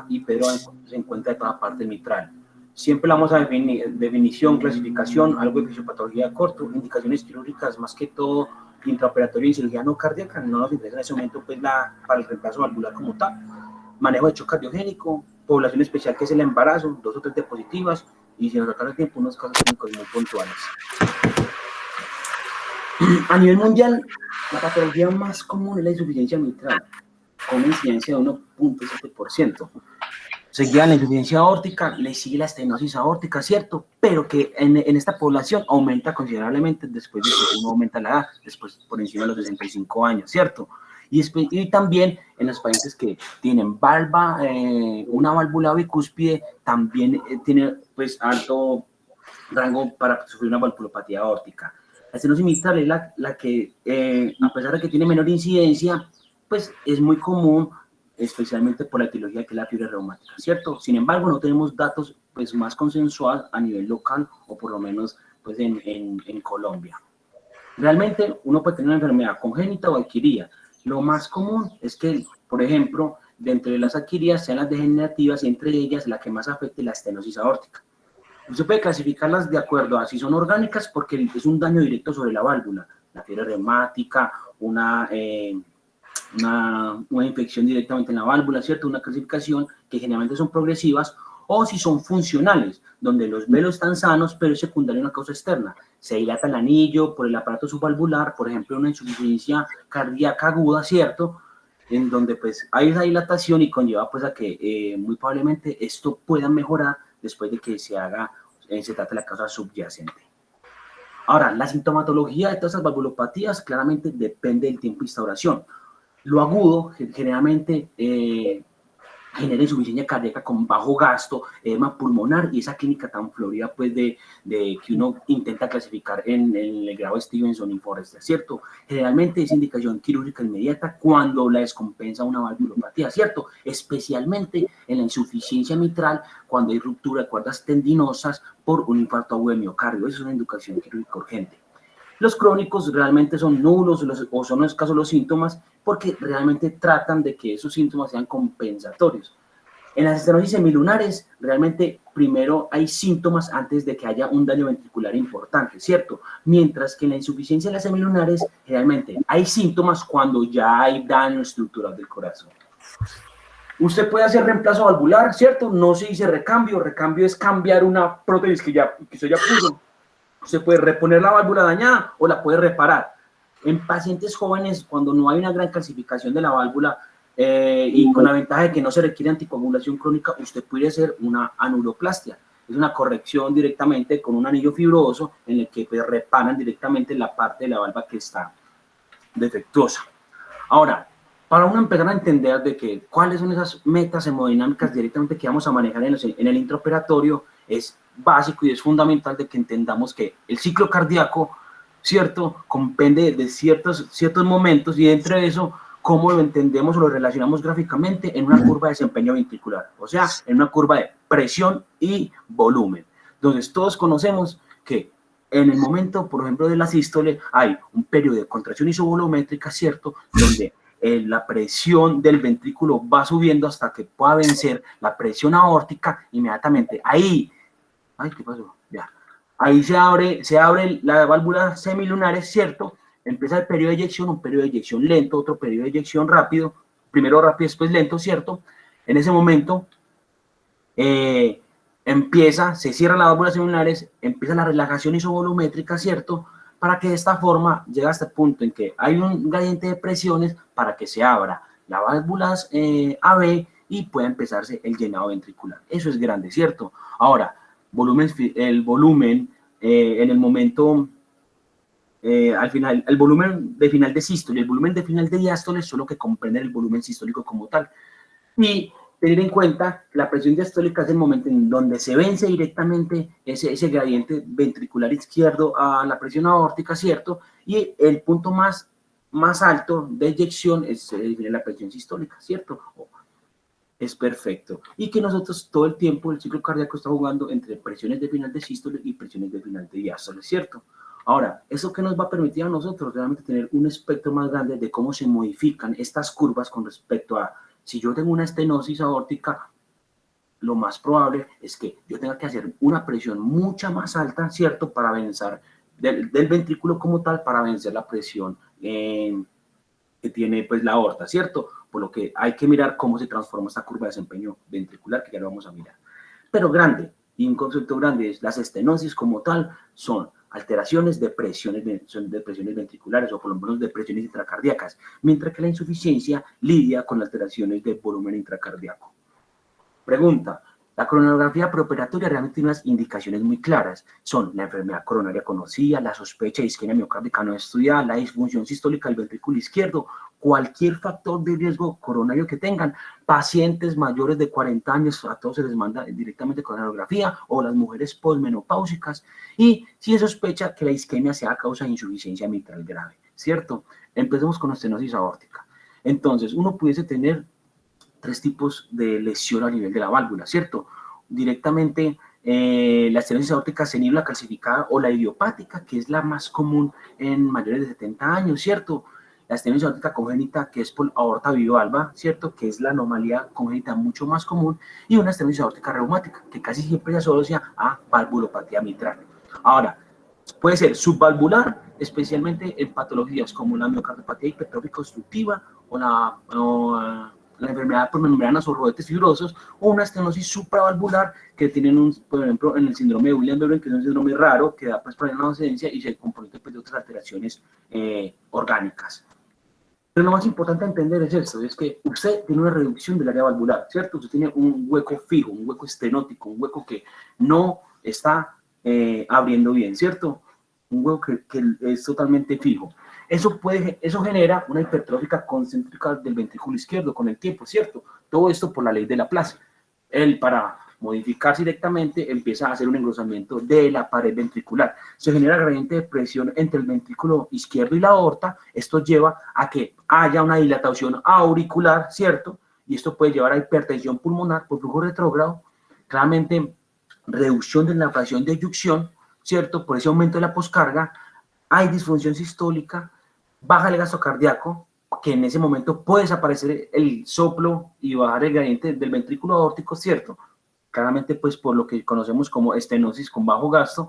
y Pedro se encuentra de toda parte mitral. Siempre la vamos a definir, definición, clasificación, algo de fisiopatología corto, indicaciones quirúrgicas, más que todo intraoperatorio y cirugía no cardíaca, no nos interesa en ese momento pues para el reemplazo valvular como tal, manejo de shock cardiogénico, población especial que es el embarazo, 2 o 3 diapositivas, y si nos alcanza el tiempo, unos casos clínicos muy puntuales. A nivel mundial, la patología más común es la insuficiencia mitral, con una incidencia de 1.7%. Seguida la insuficiencia aórtica, le sigue la estenosis aórtica, ¿cierto? Pero que en esta población aumenta considerablemente después de que uno aumenta la edad, después por encima de los 65 años, ¿cierto? Y también en los pacientes que tienen una válvula bicúspide, también tiene pues alto rango para sufrir una valvulopatía aórtica. La estenosis mitral es la que, a pesar de que tiene menor incidencia, pues es muy común, especialmente por la etiología que es la fiebre reumática, ¿cierto? Sin embargo, no tenemos datos pues, más consensuados a nivel local o por lo menos pues, en Colombia. Realmente uno puede tener una enfermedad congénita o adquirida. Lo más común es que, por ejemplo, dentro de las adquiridas sean las degenerativas y entre ellas la que más afecte la estenosis aórtica. Usted puede clasificarlas de acuerdo a si son orgánicas porque es un daño directo sobre la válvula, la fiebre reumática, una infección directamente en la válvula, ¿cierto? Una clasificación que generalmente son progresivas, o si son funcionales, donde los velos están sanos, pero es secundaria una causa externa. Se dilata el anillo por el aparato subvalvular, por ejemplo, una insuficiencia cardíaca aguda, ¿cierto? En donde pues hay esa dilatación y conlleva pues a que muy probablemente esto pueda mejorar después de que se trate la causa subyacente. Ahora, la sintomatología de todas esas valvulopatías claramente depende del tiempo de instauración. Lo agudo generalmente genera insuficiencia cardíaca con bajo gasto, edema pulmonar y esa clínica tan florida pues de que uno intenta clasificar en el grado Stevenson y Forrester, ¿cierto? Generalmente es indicación quirúrgica inmediata cuando la descompensa una valvulopatía, ¿cierto? Especialmente en la insuficiencia mitral cuando hay ruptura de cuerdas tendinosas por un infarto agudo de miocardio. Esa es una indicación quirúrgica urgente. Los crónicos realmente son nulos o son escasos los síntomas porque realmente tratan de que esos síntomas sean compensatorios. En las estenosis semilunares, realmente primero hay síntomas antes de que haya un daño ventricular importante, ¿cierto? Mientras que en la insuficiencia de las semilunares, realmente hay síntomas cuando ya hay daño estructural del corazón. Usted puede hacer reemplazo valvular, ¿cierto? No se dice recambio. Recambio es cambiar una prótesis que usted ya puso. Se puede reponer la válvula dañada o la puede reparar. En pacientes jóvenes, cuando no hay una gran calcificación de la válvula y con la ventaja de que no se requiere anticoagulación crónica, usted puede hacer una anuloplastia. Es una corrección directamente con un anillo fibroso en el que pues, reparan directamente la parte de la válvula que está defectuosa. Ahora, para uno empezar a entender de que cuáles son esas metas hemodinámicas directamente que vamos a manejar en el intraoperatorio, es básico y es fundamental de que entendamos que el ciclo cardíaco, ¿cierto?, compende de ciertos momentos y entre eso, cómo lo entendemos o lo relacionamos gráficamente en una curva de desempeño ventricular, o sea, en una curva de presión y volumen. Entonces, todos conocemos que en el momento, por ejemplo, de la sístole, hay un periodo de contracción isovolumétrica, ¿cierto?, donde la presión del ventrículo va subiendo hasta que pueda vencer la presión aórtica inmediatamente. Ahí, ay, ¿qué pasó? Ya. Ahí se abre la válvula semilunares, ¿cierto? Empieza el periodo de eyección, un periodo de eyección lento, otro periodo de eyección rápido, primero rápido, después lento, ¿cierto? En ese momento se cierra la válvula semilunares, empieza la relajación isovolumétrica, ¿cierto? Para que de esta forma llegue hasta el punto en que hay un gradiente de presiones para que se abra la válvula AB y pueda empezarse el llenado ventricular. Eso es grande, ¿cierto? Ahora, el volumen en el momento, al final, el volumen de final de sístole y el volumen de final de diástole son lo que comprenden el volumen sistólico como tal. Y tener en cuenta que la presión diastólica es el momento en donde se vence directamente ese gradiente ventricular izquierdo a la presión aórtica, ¿cierto? Y el punto más alto de eyección es la presión sistólica, ¿cierto? Es perfecto. Y que nosotros todo el tiempo el ciclo cardíaco está jugando entre presiones de final de sístole y presiones de final de diástole, ¿cierto? Ahora, ¿eso qué nos va a permitir a nosotros realmente tener un espectro más grande de cómo se modifican estas curvas con respecto a si yo tengo una estenosis aórtica, lo más probable es que yo tenga que hacer una presión mucha más alta, ¿cierto? Para vencer del ventrículo como tal, para vencer la presión que tiene pues la aorta, ¿cierto? Por lo que hay que mirar cómo se transforma esta curva de desempeño ventricular, que ya lo vamos a mirar. Pero grande, y un concepto grande es las estenosis como tal, son alteraciones de presiones ventriculares o por lo menos de presiones intracardíacas, mientras que la insuficiencia lidia con alteraciones de volumen intracardíaco. Pregunta, la coronarografía preoperatoria realmente tiene unas indicaciones muy claras. Son la enfermedad coronaria conocida, la sospecha de isquemia miocárdica no estudiada, la disfunción sistólica del ventrículo izquierdo, cualquier factor de riesgo coronario que tengan, pacientes mayores de 40 años, a todos se les manda directamente coronarografía, o las mujeres posmenopáusicas, y si se sospecha que la isquemia sea a causa de insuficiencia mitral grave, ¿cierto? Empecemos con estenosis aórtica. Entonces, uno pudiese tener tres tipos de lesión a nivel de la válvula, ¿cierto? Directamente la estenosis aórtica senil, la calcificada o la idiopática, que es la más común en mayores de 70 años, ¿cierto? La estenosis aórtica congénita, que es por aorta bivalva, ¿cierto? Que es la anomalía congénita mucho más común, y una estenosis aórtica reumática, que casi siempre se asocia a valvulopatía mitral. Ahora, puede ser subvalvular, especialmente en patologías como la miocardiopatía hipertrófica obstructiva o la enfermedad por membranas o rodetes fibrosos, o una estenosis supravalvular que tienen, por ejemplo, en el síndrome de Williams-Bebren, que es un síndrome raro que da pues para una ausencia y se compone pues, de otras alteraciones orgánicas. Pero lo más importante a entender es esto, es que usted tiene una reducción del área valvular, ¿cierto? Usted tiene un hueco fijo, un hueco estenótico, un hueco que no está abriendo bien, ¿cierto? Un hueco que es totalmente fijo. Eso genera una hipertrófica concéntrica del ventrículo izquierdo con el tiempo, ¿cierto? Todo esto por la ley de Laplace. Él, para modificarse directamente, empieza a hacer un engrosamiento de la pared ventricular. Se genera gradiente de presión entre el ventrículo izquierdo y la aorta. Esto lleva a que haya una dilatación auricular, ¿cierto? Y esto puede llevar a hipertensión pulmonar por flujo retrógrado, claramente reducción de la fracción de eyucción, ¿cierto? Por ese aumento de la poscarga, hay disfunción sistólica, baja el gasto cardíaco, que en ese momento puede desaparecer el soplo y bajar el gradiente del ventrículo aórtico, ¿cierto? Claramente, pues, por lo que conocemos como estenosis con bajo gasto,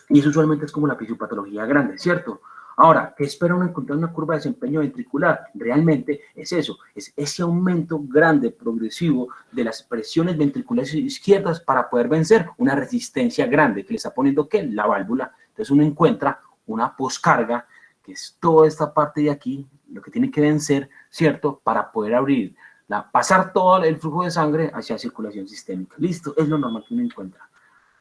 y eso usualmente es como la fisiopatología grande, ¿cierto? Ahora, ¿qué espera uno encontrar una curva de desempeño ventricular? Realmente es eso, es ese aumento grande, progresivo de las presiones ventriculares izquierdas para poder vencer una resistencia grande que le está poniendo, ¿qué? La válvula. Entonces uno encuentra una poscarga, que es toda esta parte de aquí, lo que tiene que vencer, ¿cierto? Para poder abrir, pasar todo el flujo de sangre hacia circulación sistémica. Listo, es lo normal que uno encuentra.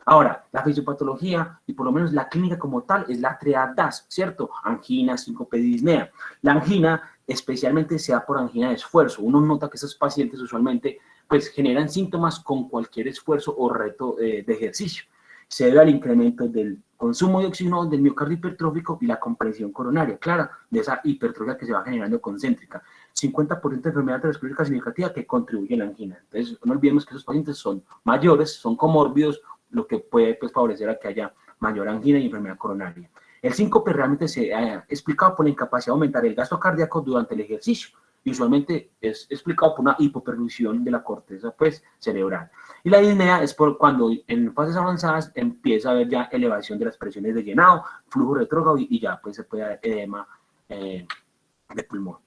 Ahora, la fisiopatología, y por lo menos la clínica como tal, es la triadas, ¿cierto? Angina, síncope, disnea. La angina especialmente se da por angina de esfuerzo. Uno nota que esos pacientes usualmente pues, generan síntomas con cualquier esfuerzo o reto de ejercicio. Se debe al incremento del consumo de oxígeno del miocardio hipertrófico y la compresión coronaria, claro, de esa hipertrofia que se va generando concéntrica. 50% de enfermedad aterosclerótica significativa que contribuye a la angina. Entonces, no olvidemos que esos pacientes son mayores, son comórbidos, lo que puede pues, favorecer a que haya mayor angina y enfermedad coronaria. El síncope realmente se ha explicado por la incapacidad de aumentar el gasto cardíaco durante el ejercicio. Y usualmente es explicado por una hipoperfusión de la corteza pues, cerebral. Y la disnea es por cuando en fases avanzadas empieza a haber ya elevación de las presiones de llenado, flujo retrógrado y ya pues, se puede dar edema de pulmón.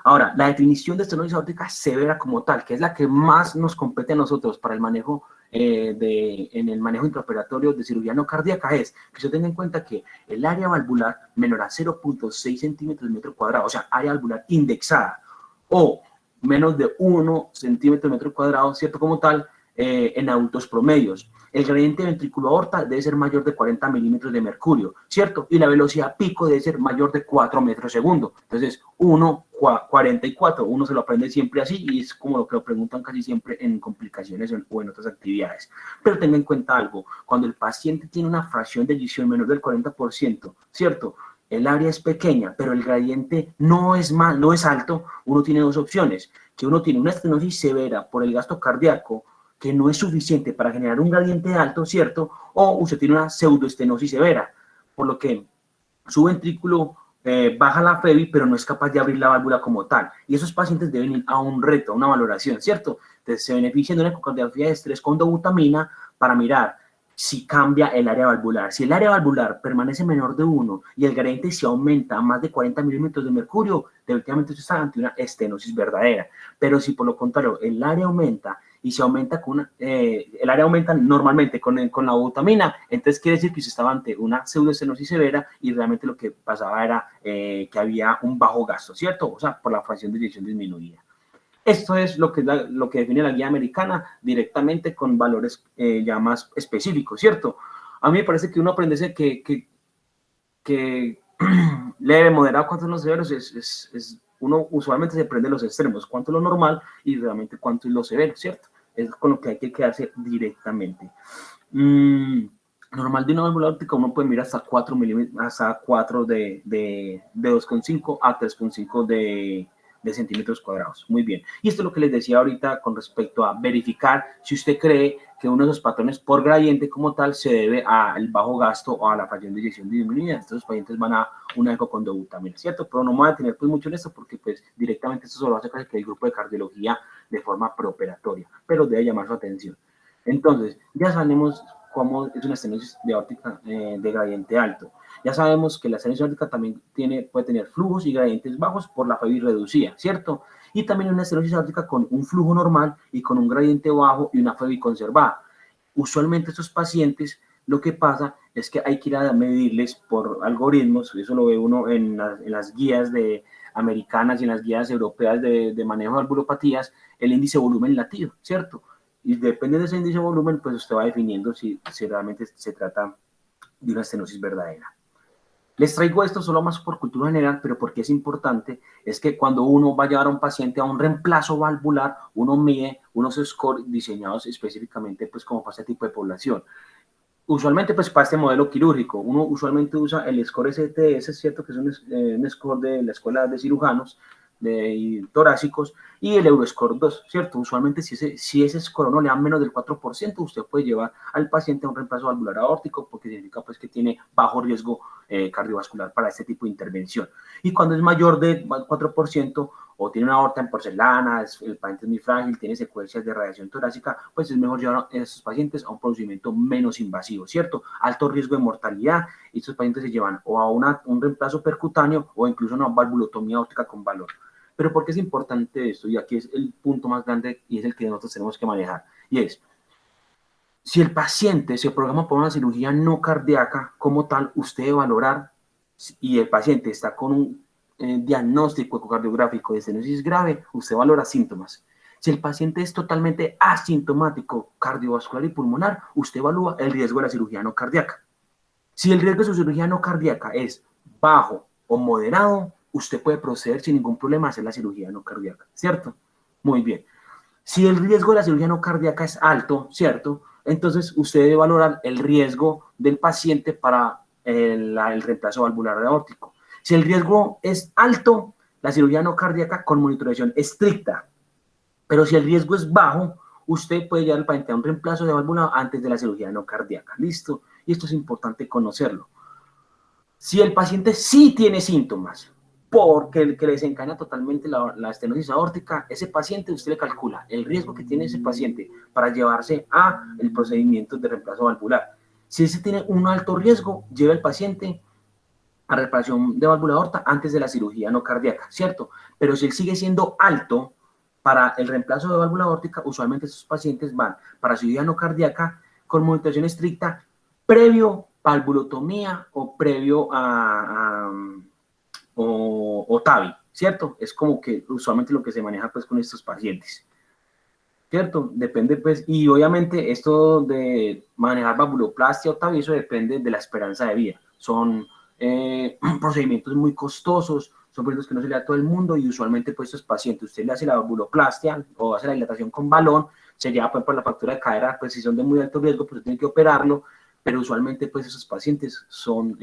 Ahora, la definición de estenosis aórtica severa como tal, que es la que más nos compete a nosotros para el manejo en el manejo intraoperatorio de cirugía no cardíaca, es que se tenga en cuenta que el área valvular menor a 0.6 centímetros de metro cuadrado, o sea, área valvular indexada, o menos de 1 centímetro de metro cuadrado, ¿cierto? Como tal, en adultos promedios. El gradiente ventriculo-aorta debe ser mayor de 40 milímetros de mercurio, ¿cierto? Y la velocidad pico debe ser mayor de 4 metros segundo. Entonces, 1,44, uno se lo aprende siempre así y es como lo que lo preguntan casi siempre en complicaciones o en otras actividades. Pero tenga en cuenta algo, cuando el paciente tiene una fracción de eyección menor del 40%, ¿cierto? El área es pequeña, pero el gradiente no es alto, uno tiene dos opciones, que uno tiene una estenosis severa por el gasto cardíaco, que no es suficiente para generar un gradiente alto, ¿cierto? O usted tiene una pseudoestenosis severa, por lo que su ventrículo baja la FEBI, pero no es capaz de abrir la válvula como tal. Y esos pacientes deben ir a un reto, a una valoración, ¿cierto? Entonces se benefician de una ecografía de estrés con dobutamina para mirar si cambia el área valvular. Si el área valvular permanece menor de 1 y el gradiente se aumenta a más de 40 milímetros de mercurio, definitivamente se está ante una estenosis verdadera. Pero si por lo contrario el área aumenta y se aumenta con el área aumenta normalmente con la dobutamina, entonces quiere decir que se estaba ante una pseudoestenosis severa y realmente lo que pasaba era que había un bajo gasto, ¿cierto? O sea, por la fracción de eyección disminuida. Esto es lo que define la guía americana directamente con valores ya más específicos, ¿cierto? A mí me parece que uno aprende que leve, moderado, cuántos son los severos, uno usualmente se prende los extremos, cuánto es lo normal y realmente cuánto es lo severo, ¿cierto? Es con lo que hay que quedarse directamente. Normal de una válvula óptica uno puede mirar hasta 4 milímetros, hasta 4 de 2,5 a 3,5 de centímetros cuadrados. Muy bien. Y esto es lo que les decía ahorita con respecto a verificar si usted cree que uno de esos patrones por gradiente como tal se debe al bajo gasto o a la fracción de eyección disminuida. Estos pacientes van a una eco con dobutamina, ¿cierto? Pero no me voy a detener pues mucho en esto porque pues directamente esto solo hace que el grupo de cardiología de forma preoperatoria, pero debe llamar su atención. Entonces, ya sabemos cómo es una estenosis de aórtica de gradiente alto. Ya sabemos que la estenosis aórtica también puede tener flujos y gradientes bajos por la FEBI reducida, ¿cierto? Y también una estenosis aórtica con un flujo normal y con un gradiente bajo y una FEBI conservada. Usualmente estos pacientes lo que pasa es que hay que ir a medirles por algoritmos, eso lo ve uno en las guías americanas y en las guías europeas de manejo de valvulopatías, el índice volumen latido, ¿cierto? Y depende de ese índice de volumen, pues usted va definiendo si realmente se trata de una estenosis verdadera. Les traigo esto solo más por cultura general, pero porque es importante, es que cuando uno va a llevar a un paciente a un reemplazo valvular, uno mide unos scores diseñados específicamente pues como para este tipo de población. Usualmente pues para este modelo quirúrgico, uno usualmente usa el score STS, ¿cierto? Que es un score de la Escuela de Cirujanos, de torácicos, y el Euroscore 2, ¿cierto? Usualmente si ese score no le da menos del 4%, usted puede llevar al paciente a un reemplazo valvular aórtico porque significa pues que tiene bajo riesgo cardiovascular para este tipo de intervención. Y cuando es mayor del 4% o tiene una aorta en porcelana, el paciente es muy frágil, tiene secuencias de radiación torácica, pues es mejor llevar a esos pacientes a un procedimiento menos invasivo, ¿cierto? Alto riesgo de mortalidad, y estos pacientes se llevan o a un reemplazo percutáneo o incluso una valvulotomía aórtica con valor. Pero ¿por qué es importante esto? Y aquí es el punto más grande y es el que nosotros tenemos que manejar. Y es, si el paciente se programa por una cirugía no cardíaca, como tal, usted debe valorar y el paciente está con un diagnóstico ecocardiográfico de estenosis grave, usted valora síntomas. Si el paciente es totalmente asintomático cardiovascular y pulmonar, usted evalúa el riesgo de la cirugía no cardíaca. Si el riesgo de su cirugía no cardíaca es bajo o moderado, usted puede proceder sin ningún problema a hacer la cirugía no cardíaca, ¿cierto? Muy bien. Si el riesgo de la cirugía no cardíaca es alto, ¿cierto? Entonces usted debe valorar el riesgo del paciente para el reemplazo valvular aórtico. Si el riesgo es alto, la cirugía no cardíaca con monitorización estricta. Pero si el riesgo es bajo, usted puede llevar al paciente a un reemplazo de válvula antes de la cirugía no cardíaca. ¿Listo? Y esto es importante conocerlo. Si el paciente sí tiene síntomas, porque el que le desencadena totalmente la estenosis aórtica, ese paciente usted le calcula el riesgo que tiene ese paciente para llevarse a el procedimiento de reemplazo valvular. Si ese tiene un alto riesgo, lleva al paciente a reparación de válvula aorta antes de la cirugía no cardíaca, ¿cierto? Pero si él sigue siendo alto para el reemplazo de válvula aórtica, usualmente esos pacientes van para cirugía no cardíaca con monitorización estricta previo valvulotomía o previo o TAVI, ¿cierto? Es como que usualmente lo que se maneja pues con estos pacientes, ¿cierto? Depende pues, y obviamente esto de manejar valvuloplastia o TAVI, eso depende de la esperanza de vida. Son procedimientos muy costosos, son procedimientos que no se le da a todo el mundo y usualmente pues estos pacientes, usted le hace la valvuloplastia o hace la dilatación con balón, se lleva pues por la fractura de cadera, pues si son de muy alto riesgo, pues tiene que operarlo, pero usualmente pues esos pacientes son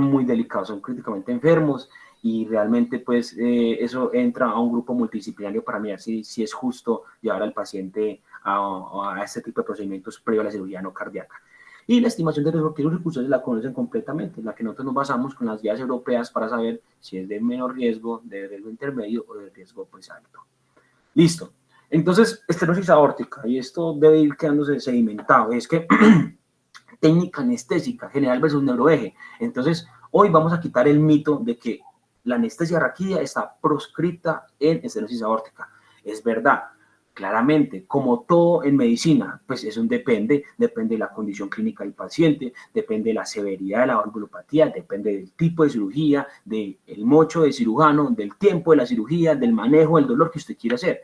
muy delicados, son críticamente enfermos y realmente pues eso entra a un grupo multidisciplinario para mirar si es justo llevar al paciente a este tipo de procedimientos previo a la cirugía no cardíaca. Y la estimación de riesgo quirúrgico ustedes la conocen completamente, la que nosotros nos basamos con las guías europeas para saber si es de menor riesgo, de riesgo intermedio o de riesgo pues alto. Listo. Entonces, estenosis aórtica, y esto debe ir quedándose sedimentado, es que técnica anestésica, general versus neuroeje. Entonces, hoy vamos a quitar el mito de que la anestesia raquídea está proscrita en estenosis aórtica. Es verdad, claramente, como todo en medicina, pues eso depende de la condición clínica del paciente, depende de la severidad de la valvulopatía, depende del tipo de cirugía, del mocho de cirujano, del tiempo de la cirugía, del manejo del dolor que usted quiera hacer.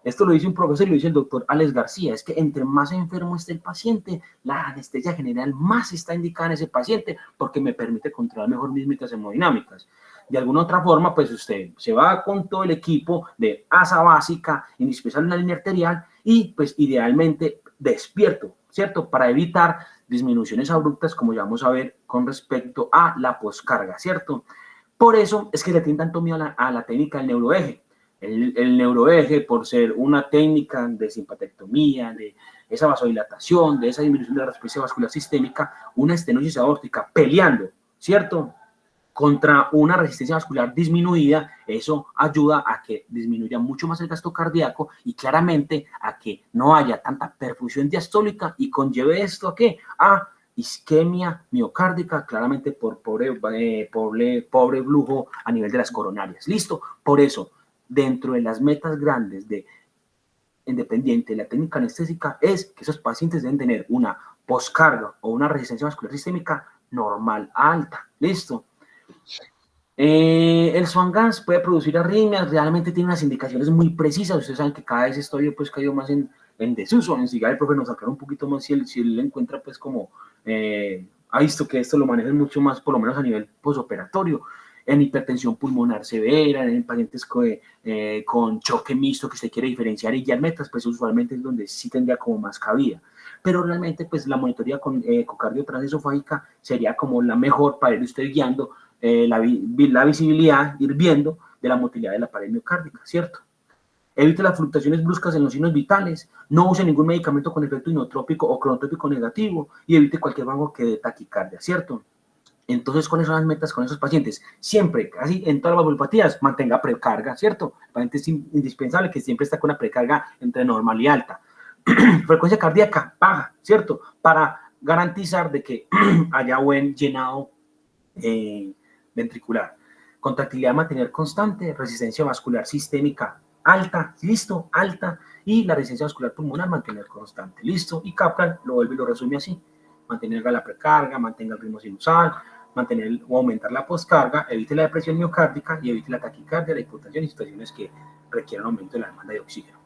Esto lo dice un profesor y lo dice el doctor Alex García, es que entre más enfermo esté el paciente, la anestesia general más está indicada en ese paciente porque me permite controlar mejor mis metas hemodinámicas. De alguna otra forma, pues usted se va con todo el equipo de asa básica, indispensable en la línea arterial y pues idealmente despierto, ¿cierto? Para evitar disminuciones abruptas, como ya vamos a ver con respecto a la poscarga, ¿cierto? Por eso es que le tienen tanto miedo a la técnica del neuroeje. El neuroeje, por ser una técnica de simpatectomía, de esa vasodilatación, de esa disminución de la respuesta vascular sistémica, una estenosis aórtica peleando, ¿cierto?, contra una resistencia vascular disminuida, eso ayuda a que disminuya mucho más el gasto cardíaco y claramente a que no haya tanta perfusión diastólica y conlleve esto a ¿qué? A isquemia miocárdica, claramente por pobre flujo a nivel de las coronarias. ¿Listo? Por eso, dentro de las metas grandes de independiente de la técnica anestésica es que esos pacientes deben tener una poscarga o una resistencia vascular sistémica normal a alta. ¿Listo? El Swan-Ganz puede producir arritmias, realmente tiene unas indicaciones muy precisas. Ustedes saben que cada vez estoy pues caído más en desuso. En Siga el profe nos sacará un poquito más si él encuentra pues como ha visto que esto lo manejan mucho más, por lo menos a nivel posoperatorio, en hipertensión pulmonar severa, en pacientes con choque mixto que usted quiere diferenciar y guiar metas, pues usualmente es donde sí tendría como más cabida. Pero realmente pues la monitoría con ecocardio transesofágica sería como la mejor para ir usted guiando la visibilidad, ir viendo de la motilidad de la pared miocárdica, ¿cierto? Evite las fluctuaciones bruscas en los signos vitales, no use ningún medicamento con efecto inotrópico o cronotrópico negativo y evite cualquier rango que dé taquicardia, ¿cierto? Entonces, ¿cuáles son las metas con esos pacientes? Siempre, casi en todas las valvulopatías, mantenga precarga, ¿cierto? El paciente es indispensable que siempre está con una precarga entre normal y alta. Frecuencia cardíaca baja, ¿cierto? Para garantizar de que haya buen llenado ventricular. Contractilidad mantener constante, resistencia vascular sistémica alta, listo, alta, y la resistencia vascular pulmonar mantener constante, listo, y Kaplan lo vuelve y lo resume así: mantener la precarga, mantenga el ritmo sinusal, mantener o aumentar la poscarga, evite la depresión miocárdica y evite la taquicardia, la hipotensión y situaciones que requieran aumento de la demanda de oxígeno.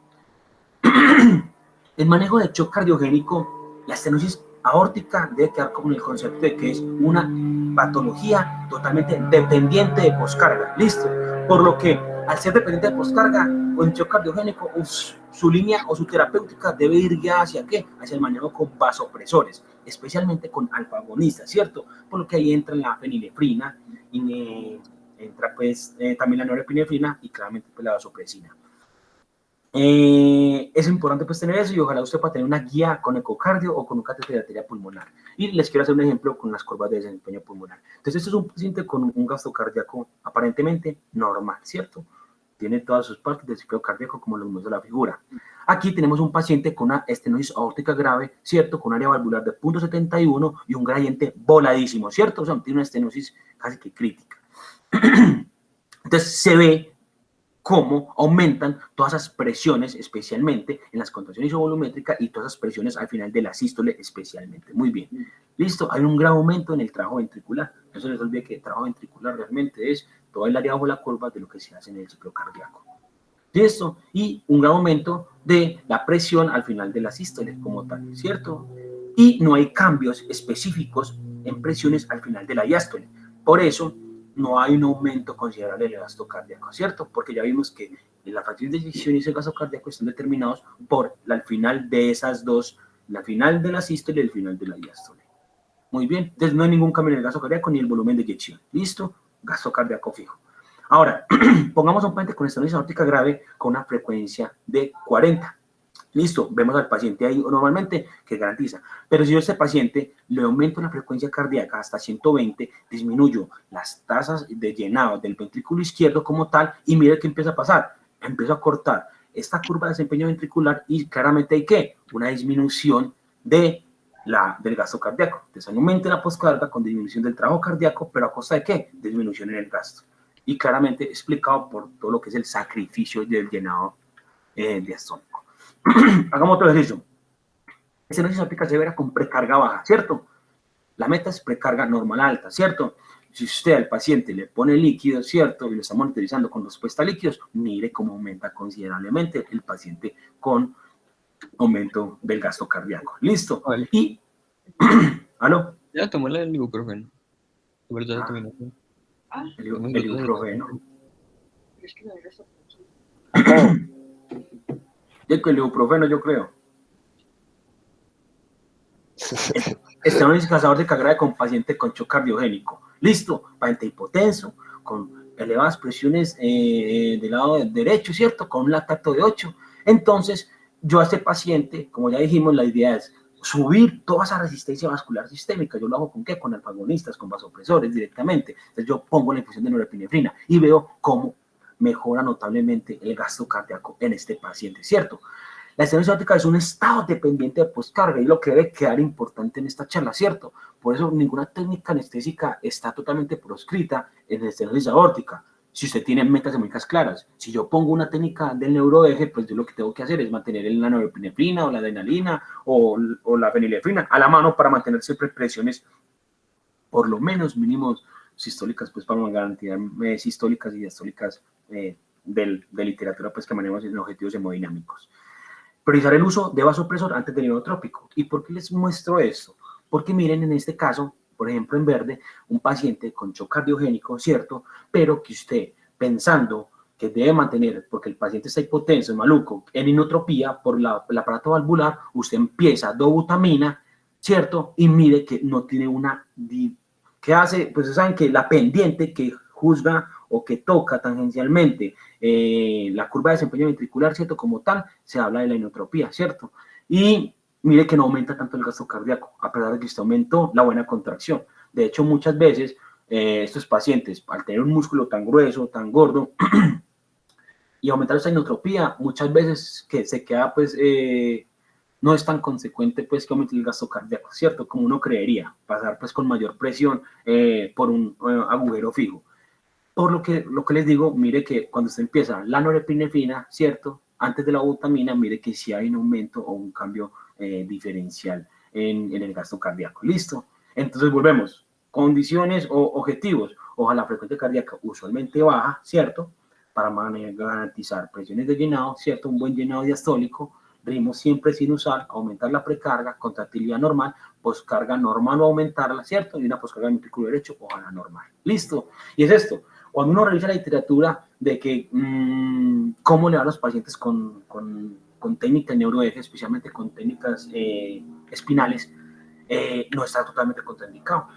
El manejo de shock cardiogénico, la estenosis aórtica debe quedar con el concepto de que es una patología totalmente dependiente de poscarga, listo, por lo que al ser dependiente de poscarga o en shock cardiogénico, su línea o su terapéutica debe ir guiada hacia ¿qué? Hacia el manejo con vasopresores, especialmente con alfa-agonistas, ¿cierto? Por lo que ahí entra la fenilefrina, y entra pues también la norepinefrina y claramente pues la vasopresina. Es importante pues tener eso y ojalá usted pueda tener una guía con ecocardio o con un catéter de arteria pulmonar. Y les quiero hacer un ejemplo con las curvas de desempeño pulmonar. Entonces, este es un paciente con un gasto cardíaco aparentemente normal, ¿cierto? Tiene todas sus partes del ciclo cardíaco como lo muestra la figura. Aquí tenemos un paciente con una estenosis aórtica grave, ¿cierto? Con área valvular de 0.71 y un gradiente voladísimo, ¿cierto? O sea, tiene una estenosis casi que crítica. Entonces, se ve cómo aumentan todas esas presiones, especialmente en las contracciones isovolumétricas y todas esas presiones al final de la sístole, especialmente. Muy bien. Listo, hay un gran aumento en el trabajo ventricular. No se les olvide que el trabajo ventricular realmente es todo el área bajo la curva de lo que se hace en el ciclo cardíaco. Listo, y un gran aumento de la presión al final de la sístole como tal, ¿cierto? Y no hay cambios específicos en presiones al final de la diástole. Por eso, no hay un aumento considerable del gasto cardíaco, ¿cierto? Porque ya vimos que la fracción de eyección y ese gasto cardíaco están determinados por al final de esas dos, la final de la sístole y el final de la diástole. Muy bien, entonces no hay ningún cambio en el gasto cardíaco ni el volumen de eyección. ¿Listo? Gasto cardíaco fijo. Ahora, pongamos a un paciente con estenosis aórtica grave con una frecuencia de 40. Listo, vemos al paciente ahí normalmente que garantiza. Pero si yo a este paciente le aumento la frecuencia cardíaca hasta 120, disminuyo las tasas de llenado del ventrículo izquierdo como tal, y mire qué empieza a pasar. Empiezo a cortar esta curva de desempeño ventricular y claramente hay ¿qué? Una disminución del gasto cardíaco. Entonces hay aumento en la poscarga con disminución del trabajo cardíaco, pero ¿a costa de qué? Disminución en el gasto. Y claramente explicado por todo lo que es el sacrificio del llenado diastónico. Hagamos otro ejercicio. Este ejercicio se aplica severa con precarga baja, ¿cierto? La meta es precarga normal alta, ¿cierto? Si usted al paciente le pone líquido, ¿cierto? Y lo está monitorizando con respuesta a líquidos, mire cómo aumenta considerablemente el paciente con aumento del gasto cardíaco. ¿Listo? Vale. Y, ¿aló? Ya tomó el ibuprofeno. Pero ya terminó. El ibuprofeno. El ibuprofeno, yo creo. Estenosis cazador de carga con paciente con shock cardiogénico. Listo, paciente hipotenso, con elevadas presiones del lado derecho, ¿cierto? Con un lactato de 8. Entonces, yo a este paciente, como ya dijimos, la idea es subir toda esa resistencia vascular sistémica. Yo lo hago con ¿qué? Con alfagonistas, con vasopresores directamente. Entonces, yo pongo la infusión de norepinefrina y veo cómo mejora notablemente el gasto cardíaco en este paciente, ¿cierto? La estenosis aórtica es un estado dependiente de poscarga y lo que debe quedar importante en esta charla, ¿cierto? Por eso ninguna técnica anestésica está totalmente proscrita en la estenosis aórtica. Si usted tiene metas semánticas claras, si yo pongo una técnica del neuroeje, pues yo lo que tengo que hacer es mantener la norepinefrina o la adrenalina o la fenilefrina a la mano para mantener siempre presiones por lo menos mínimos sistólicas, pues para garantizar sistólicas y diastólicas de literatura pues que manejamos en objetivos hemodinámicos. Priorizar el uso de vasopresor antes del inotrópico. ¿Y por qué les muestro esto? Porque miren, en este caso, por ejemplo, en verde, un paciente con shock cardiogénico, ¿cierto? Pero que usted, pensando que debe mantener, porque el paciente está hipotenso, maluco, en inotropía por el aparato valvular, usted empieza dobutamina, ¿cierto? Y mire que no tiene una... ¿Qué hace? Pues saben que la pendiente que juzga o que toca tangencialmente la curva de desempeño ventricular, ¿cierto? Como tal, se habla de la inotropía, ¿cierto? Y mire que no aumenta tanto el gasto cardíaco, a pesar de que esto aumentó la buena contracción. De hecho, muchas veces estos pacientes, al tener un músculo tan grueso, tan gordo, y aumentar esa inotropía, muchas veces que se queda, pues, no es tan consecuente, pues, que aumente el gasto cardíaco, ¿cierto? Como uno creería, pasar, pues, con mayor presión por un agujero fijo. Por lo que les digo, mire que cuando se empieza la norepinefrina, ¿cierto? Antes de la butamina, mire que sí hay un aumento o un cambio diferencial en el gasto cardíaco. ¿Listo? Entonces volvemos. Condiciones o objetivos. Ojalá la frecuencia cardíaca usualmente baja, ¿cierto? Para garantizar presiones de llenado, ¿cierto? Un buen llenado diastólico, ritmo siempre sinusal, aumentar la precarga, contractilidad normal, poscarga normal o aumentarla, ¿cierto? Y una poscarga de ventrículo derecho, ojalá normal. ¿Listo? Y es esto. Cuando uno revisa la literatura de que cómo le va a los pacientes con técnicas neuroeje, especialmente con técnicas espinales, no está totalmente contraindicado.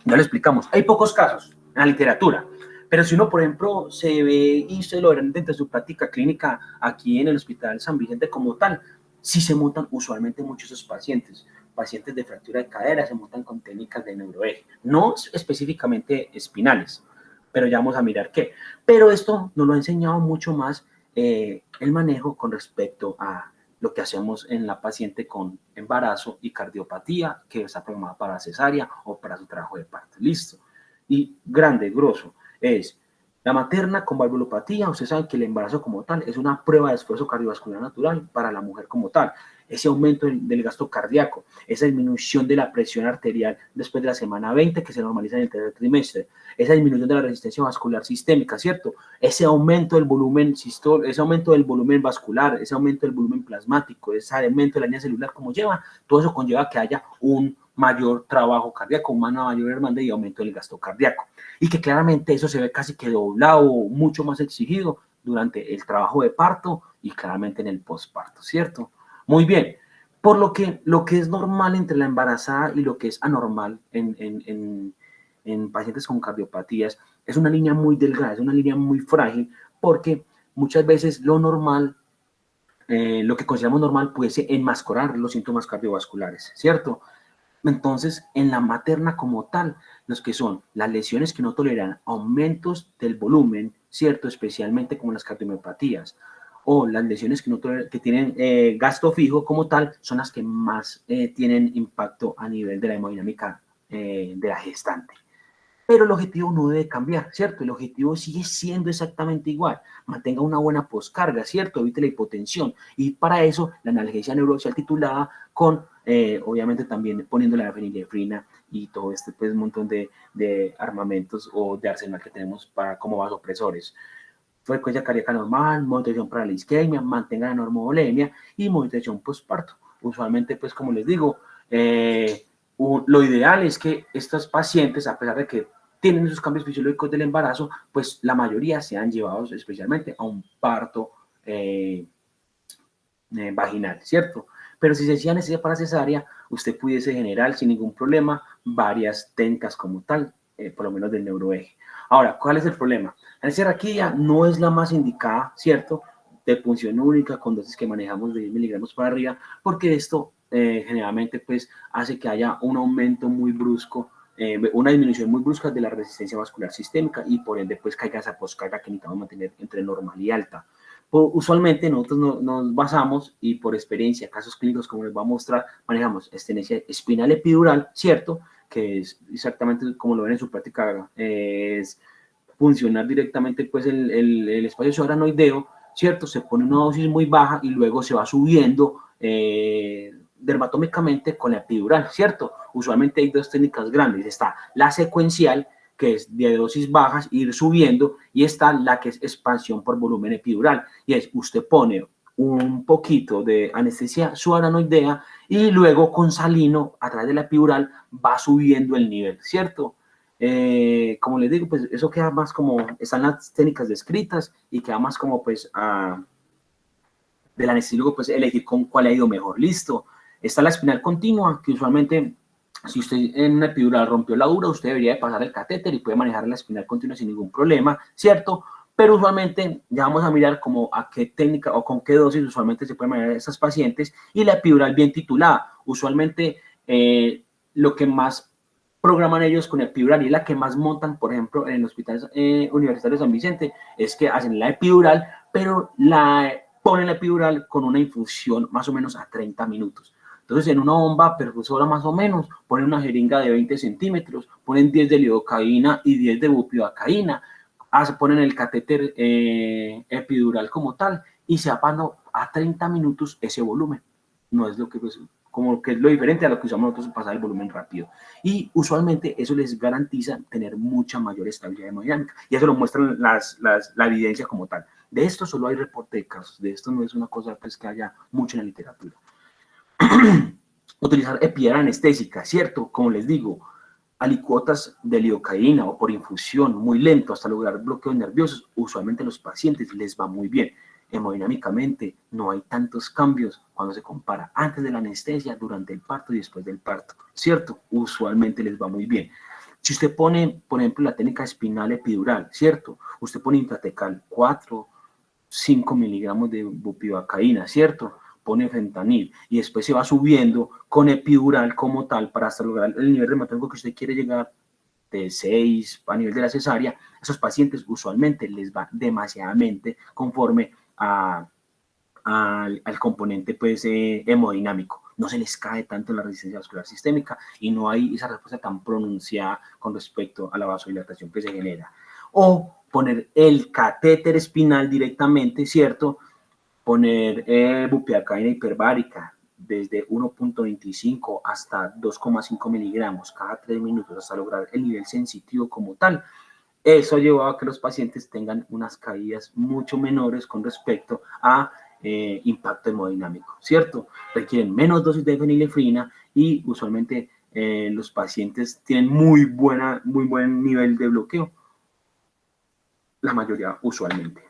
Ya lo explicamos. Hay pocos casos en la literatura, pero si uno, por ejemplo, se ve y se lo verán dentro de su práctica clínica aquí en el Hospital San Vicente como tal, sí se montan usualmente muchos esos pacientes. Pacientes de fractura de cadera se montan con técnicas de neuroeje, no específicamente espinales, pero ya vamos a mirar qué. Pero esto nos lo ha enseñado mucho más el manejo con respecto a lo que hacemos en la paciente con embarazo y cardiopatía que está programada para cesárea o para su trabajo de parto. Listo. Y grande, grosso, es la materna con valvulopatía. Ustedes saben que el embarazo como tal es una prueba de esfuerzo cardiovascular natural para la mujer como tal. Ese aumento del gasto cardíaco, esa disminución de la presión arterial después de la semana 20 que se normaliza en el tercer trimestre, esa disminución de la resistencia vascular sistémica, ¿cierto? Ese aumento del volumen ese aumento del volumen vascular, ese aumento del volumen plasmático, ese aumento de la línea celular, como lleva, todo eso conlleva que haya un mayor trabajo cardíaco, una mayor hermandad y aumento del gasto cardíaco. Y que claramente eso se ve casi que doblado, mucho más exigido durante el trabajo de parto y claramente en el posparto, ¿cierto? Muy bien. Por lo que es normal entre la embarazada y lo que es anormal en pacientes con cardiopatías es una línea muy delgada, es una línea muy frágil, porque muchas veces lo normal lo que consideramos normal puede enmascarar los síntomas cardiovasculares, ¿cierto? Entonces, en la materna como tal, los que son las lesiones que no toleran aumentos del volumen, ¿cierto? Especialmente como las cardiomiopatías, o las lesiones que, no toleran, que tienen gasto fijo como tal, son las que más tienen impacto a nivel de la hemodinámica de la gestante. Pero el objetivo no debe cambiar, ¿cierto? El objetivo sigue siendo exactamente igual. Mantenga una buena poscarga, ¿cierto? Evite la hipotensión. Y para eso, la analgesia neuroaxial titulada con, obviamente, también poniendo la fenilefrina y todo este pues, montón de armamentos o de arsenal que tenemos para, como vasopresores. Frecuencia cardíaca normal, monitorización para la isquemia, mantenga la normovolemia y monitorización postparto. Usualmente, pues, como les digo, lo ideal es que estos pacientes, a pesar de que tienen esos cambios fisiológicos del embarazo, pues la mayoría sean llevados especialmente a un parto vaginal, ¿cierto? Pero si se hacía necesidad para cesárea, usted pudiese generar sin ningún problema varias técnicas como tal, por lo menos del neuroeje. Ahora, ¿cuál es el problema? La anestesia no es la más indicada, ¿cierto? De punción única con dosis que manejamos de 10 miligramos para arriba, porque esto generalmente pues hace que haya un aumento muy brusco, una disminución muy brusca de la resistencia vascular sistémica y por ende pues caiga esa poscarga que necesitamos mantener entre normal y alta. Usualmente nosotros nos basamos y por experiencia, casos clínicos como les voy a mostrar, manejamos estenesia espinal epidural, ¿cierto? Que es exactamente como lo ven en su práctica, es funcionar directamente pues el espacio subaranoideo, ¿cierto? Se pone una dosis muy baja y luego se va subiendo dermatómicamente con la epidural, ¿cierto? Usualmente hay dos técnicas grandes, está la secuencial, que es de dosis bajas, ir subiendo, y está la que es expansión por volumen epidural, y es usted pone un poquito de anestesia subaranoidea y luego con salino a través de la epidural va subiendo el nivel, ¿cierto? Como les digo, pues eso queda más como, están las técnicas descritas y queda más como pues del anestesiólogo pues elegir con cuál ha ido mejor, listo. Está la espinal continua, que usualmente si usted en una epidural rompió la dura, usted debería de pasar el catéter y puede manejar la espinal continua sin ningún problema, ¿cierto? Pero usualmente ya vamos a mirar como a qué técnica o con qué dosis usualmente se puede manejar a esas pacientes, y la epidural bien titulada. Usualmente lo que más programan ellos con epidural y la que más montan, por ejemplo, en el Hospital Universitario de San Vicente, es que hacen la epidural, pero ponen la epidural con una infusión más o menos a 30 minutos. Entonces, en una bomba perfusora más o menos, ponen una jeringa de 20 centímetros, ponen 10 de lidocaína y 10 de bupivacaína, ponen el catéter epidural como tal y se apagan a 30 minutos ese volumen. No es lo que, pues, como que es lo diferente a lo que usamos nosotros en pasar el volumen rápido. Y usualmente eso les garantiza tener mucha mayor estabilidad hemodinámica. Y eso lo muestran la evidencia como tal. De esto solo hay reporte de casos. De esto no es una cosa pues, que haya mucho en la literatura. Utilizar epiedra anestésica, ¿cierto? Como les digo, alicuotas de lidocaína o por infusión muy lento hasta lograr bloqueos nerviosos, usualmente a los pacientes les va muy bien. Hemodinámicamente no hay tantos cambios cuando se compara antes de la anestesia, durante el parto y después del parto, ¿cierto? Usualmente les va muy bien. Si usted pone, por ejemplo, la técnica espinal epidural, ¿cierto? Usted pone intratecal 4, 5 miligramos de bupivacaína, ¿cierto? Pone fentanil y después se va subiendo con epidural como tal para hasta lograr el nivel reumatólogo que usted quiere llegar de 6 a nivel de la cesárea. Esos pacientes usualmente les va demasiadamente conforme al componente pues, hemodinámico. No se les cae tanto la resistencia vascular sistémica y no hay esa respuesta tan pronunciada con respecto a la vasodilatación que se genera. O poner el catéter espinal directamente, ¿cierto? Poner bupivacaína hiperbárica desde 1.25 hasta 2,5 miligramos cada 3 minutos hasta lograr el nivel sensitivo como tal. Eso ha llevado a que los pacientes tengan unas caídas mucho menores con respecto a impacto hemodinámico, ¿cierto? Requieren menos dosis de fenilefrina y usualmente los pacientes tienen muy buen nivel de bloqueo, la mayoría usualmente.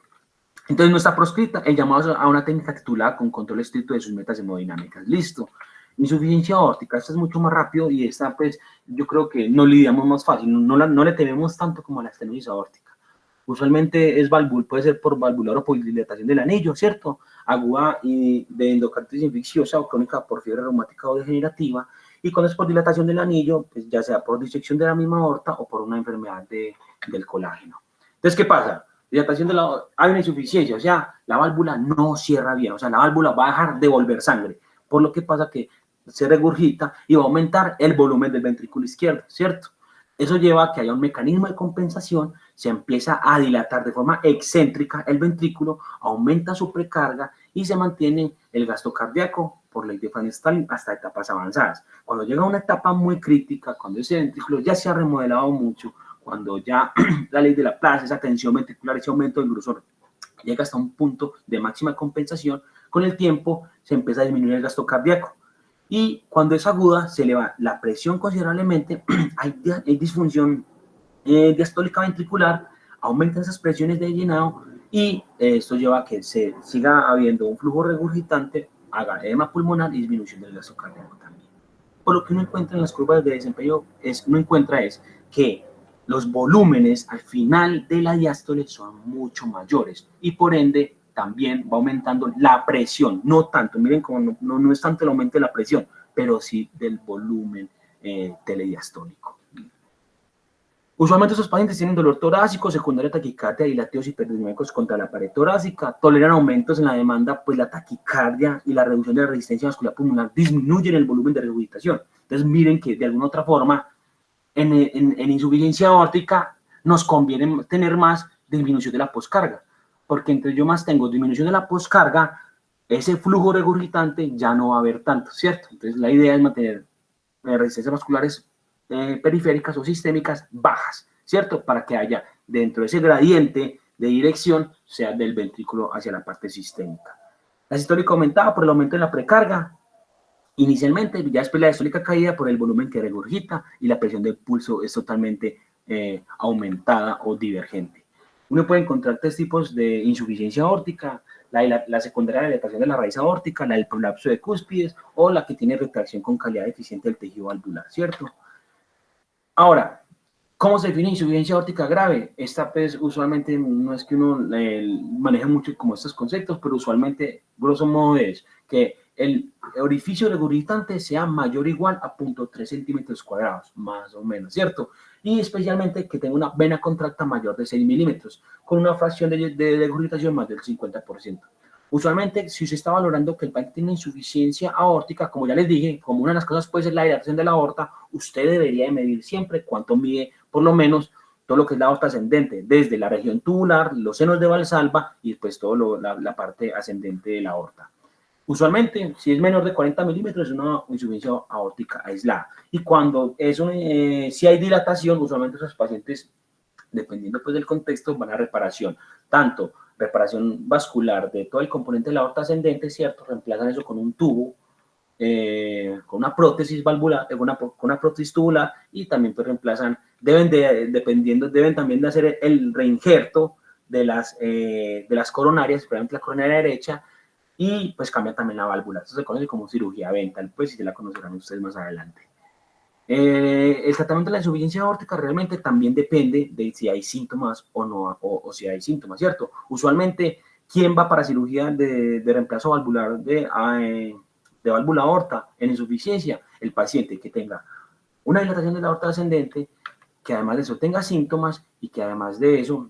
Entonces no está proscrita el llamado a una técnica titulada con control estricto de sus metas hemodinámicas. Listo. Insuficiencia aórtica, esta es mucho más rápido y esta pues yo creo que no lidiamos más fácil, no le tememos tanto como a la estenosis aórtica. Usualmente es puede ser por valvular o por dilatación del anillo, ¿cierto? Aguda y de endocarditis infecciosa o crónica por fiebre reumática o degenerativa. Y cuando es por dilatación del anillo, pues ya sea por disección de la misma aorta o por una enfermedad del colágeno. Entonces, ¿qué pasa? Dilatación de hay una insuficiencia, o sea, la válvula no cierra bien, o sea, la válvula va a dejar de devolver sangre, por lo que pasa que se regurgita y va a aumentar el volumen del ventrículo izquierdo, ¿cierto? Eso lleva a que haya un mecanismo de compensación, se empieza a dilatar de forma excéntrica el ventrículo, aumenta su precarga y se mantiene el gasto cardíaco por ley de Frank-Starling hasta etapas avanzadas. Cuando llega a una etapa muy crítica, cuando ese ventrículo ya se ha remodelado mucho, cuando ya la ley de Laplace, esa tensión ventricular, ese aumento del grosor, llega hasta un punto de máxima compensación, con el tiempo se empieza a disminuir el gasto cardíaco. Y cuando es aguda, se eleva la presión considerablemente, hay disfunción diastólica ventricular, aumentan esas presiones de llenado y esto lleva a que se siga habiendo un flujo regurgitante, haga edema pulmonar y disminución del gasto cardíaco también. Por lo que uno encuentra en las curvas de desempeño, uno encuentra que los volúmenes al final de la diástole son mucho mayores y por ende también va aumentando la presión, no tanto, miren como no es tanto el aumento de la presión, pero sí del volumen telediastólico. Usualmente estos pacientes tienen dolor torácico, secundaria taquicardia y latidos hiperdinamicos contra la pared torácica, toleran aumentos en la demanda, pues la taquicardia y la reducción de la resistencia vascular pulmonar disminuyen el volumen de regurgitación. Entonces miren que de alguna otra forma en insuficiencia aórtica nos conviene tener más disminución de la poscarga, porque entre yo más tengo disminución de la poscarga, ese flujo regurgitante ya no va a haber tanto, ¿cierto? Entonces la idea es mantener resistencias vasculares periféricas o sistémicas bajas, ¿cierto? Para que haya dentro de ese gradiente de dirección, sea del ventrículo hacia la parte sistémica. La sistólica aumentada por el aumento de la precarga, inicialmente, ya después la diastólica caída por el volumen que regurgita y la presión del pulso es totalmente aumentada o divergente. Uno puede encontrar tres tipos de insuficiencia aórtica, la secundaria de dilatación de la raíz aórtica, la del prolapso de cúspides o la que tiene retracción con calidad deficiente del tejido valvular, ¿cierto? Ahora, ¿cómo se define insuficiencia aórtica grave? Esta pues usualmente no es que uno maneje mucho como estos conceptos, pero usualmente, grosso modo, es que el orificio regurgitante sea mayor o igual a 0.3 centímetros cuadrados, más o menos, ¿cierto? Y especialmente que tenga una vena contracta mayor de 6 milímetros, con una fracción de regurgitación más del 50%. Usualmente, si usted está valorando que el paciente tiene insuficiencia aórtica, como ya les dije, como una de las cosas puede ser la dilatación de la aorta, usted debería de medir siempre cuánto mide, por lo menos, todo lo que es la aorta ascendente, desde la región tubular, los senos de Valsalva y después toda la parte ascendente de la aorta. Usualmente, si es menor de 40 milímetros, es una insuficiencia aórtica aislada. Y cuando si hay dilatación, usualmente esos pacientes, dependiendo pues del contexto, van a reparación, tanto reparación vascular de todo el componente de la aorta ascendente, ¿cierto? Reemplazan eso con un tubo, con una prótesis valvular, con una prótesis tubular y también pues reemplazan, deben también de hacer el reinjerto de las coronarias, especialmente la coronaria derecha, y pues cambian también la válvula. Esto se conoce como cirugía ventral, pues si se la conocerán ustedes más adelante. El tratamiento de la insuficiencia aórtica realmente también depende de si hay síntomas o no, o si hay síntomas, ¿cierto? Usualmente, ¿quién va para cirugía de reemplazo valvular de válvula aorta en insuficiencia? El paciente que tenga una dilatación de la aorta ascendente, que además de eso tenga síntomas y que además de eso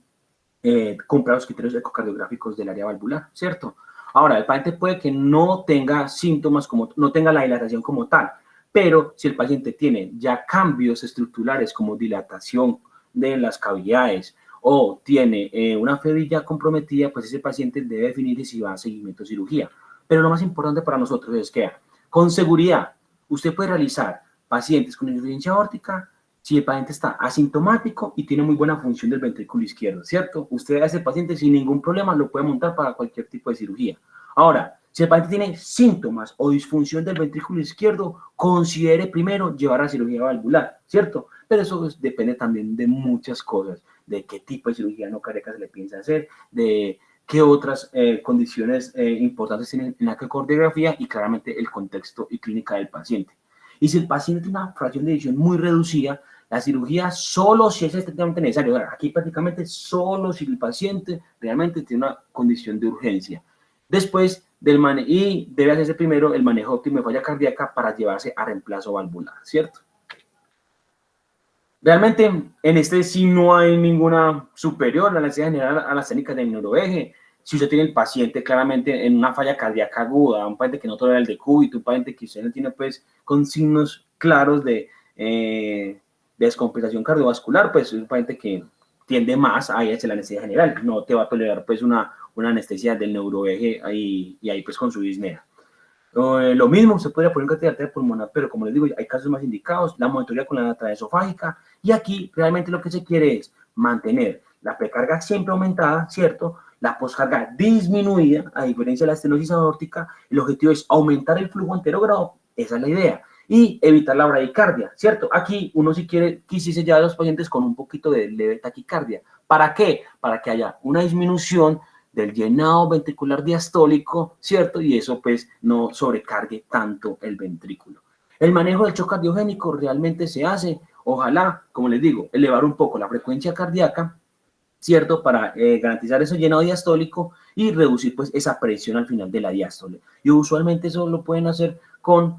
cumpla los criterios ecocardiográficos del área valvular, ¿cierto? Ahora, el paciente puede que no tenga síntomas, no tenga la dilatación como tal, pero si el paciente tiene ya cambios estructurales como dilatación de las cavidades o tiene una febrilla comprometida, pues ese paciente debe definir si va a seguimiento de cirugía. Pero lo más importante para nosotros es que con seguridad usted puede realizar pacientes con insuficiencia aórtica si el paciente está asintomático y tiene muy buena función del ventrículo izquierdo, ¿cierto? Usted a ese paciente sin ningún problema lo puede montar para cualquier tipo de cirugía. Ahora, si el paciente tiene síntomas o disfunción del ventrículo izquierdo, considere primero llevar a cirugía valvular, ¿cierto? Pero eso depende también de muchas cosas, de qué tipo de cirugía no cardíaca se le piensa hacer, de qué otras condiciones importantes tienen en la ecocardiografía y claramente el contexto y clínica del paciente. Y si el paciente tiene una fracción de eyección muy reducida, La cirugía solo si es estrictamente necesario. Aquí prácticamente solo si el paciente realmente tiene una condición de urgencia. Después del manejo, y debe hacerse primero el manejo óptimo de falla cardíaca para llevarse a reemplazo valvular, ¿cierto? Realmente en este sí no hay ninguna superior a la necesidad general a las técnicas del neuroeje. Si usted tiene el paciente claramente en una falla cardíaca aguda, un paciente que no tolera el decúbito, un paciente que usted no tiene pues con signos claros de descompensación cardiovascular, pues es un paciente que tiende más a irse a la anestesia general, no te va a tolerar pues una anestesia del neuroeje y ahí pues con su disnea. Lo mismo se podría poner en catéter pulmonar, pero como les digo, hay casos más indicados, la monitoría con la transesofágica, y aquí realmente lo que se quiere es mantener la precarga siempre aumentada, ¿cierto? La poscarga disminuida, a diferencia de la estenosis aórtica, el objetivo es aumentar el flujo anterogrado, esa es la idea, y evitar la bradicardia, ¿cierto? Aquí uno si quiere, quisiese ya a los pacientes con un poquito de leve taquicardia. ¿Para qué? Para que haya una disminución del llenado ventricular diastólico, ¿cierto? Y eso pues no sobrecargue tanto el ventrículo. El manejo del shock cardiogénico realmente se hace, ojalá, como les digo, elevar un poco la frecuencia cardíaca, ¿cierto? Para garantizar ese llenado diastólico y reducir pues esa presión al final de la diástole. Y usualmente eso lo pueden hacer con,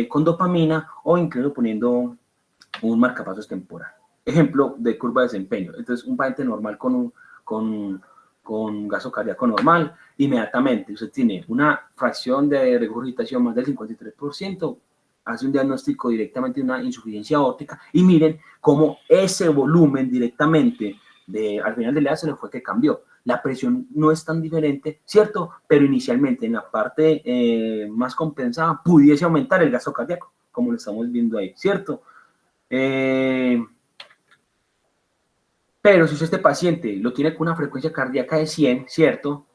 con dopamina o incluso poniendo un marcapasos temporal. Ejemplo de curva de desempeño. Entonces, un paciente normal con gasto cardíaco normal, inmediatamente usted tiene una fracción de regurgitación más del 53%, hace un diagnóstico directamente de una insuficiencia aórtica y miren cómo ese volumen directamente al final del día se le fue que cambió. La presión no es tan diferente, ¿cierto? Pero inicialmente en la parte más compensada pudiese aumentar el gasto cardíaco, como lo estamos viendo ahí, ¿cierto? Pero si usted este paciente lo tiene con una frecuencia cardíaca de 100, ¿cierto?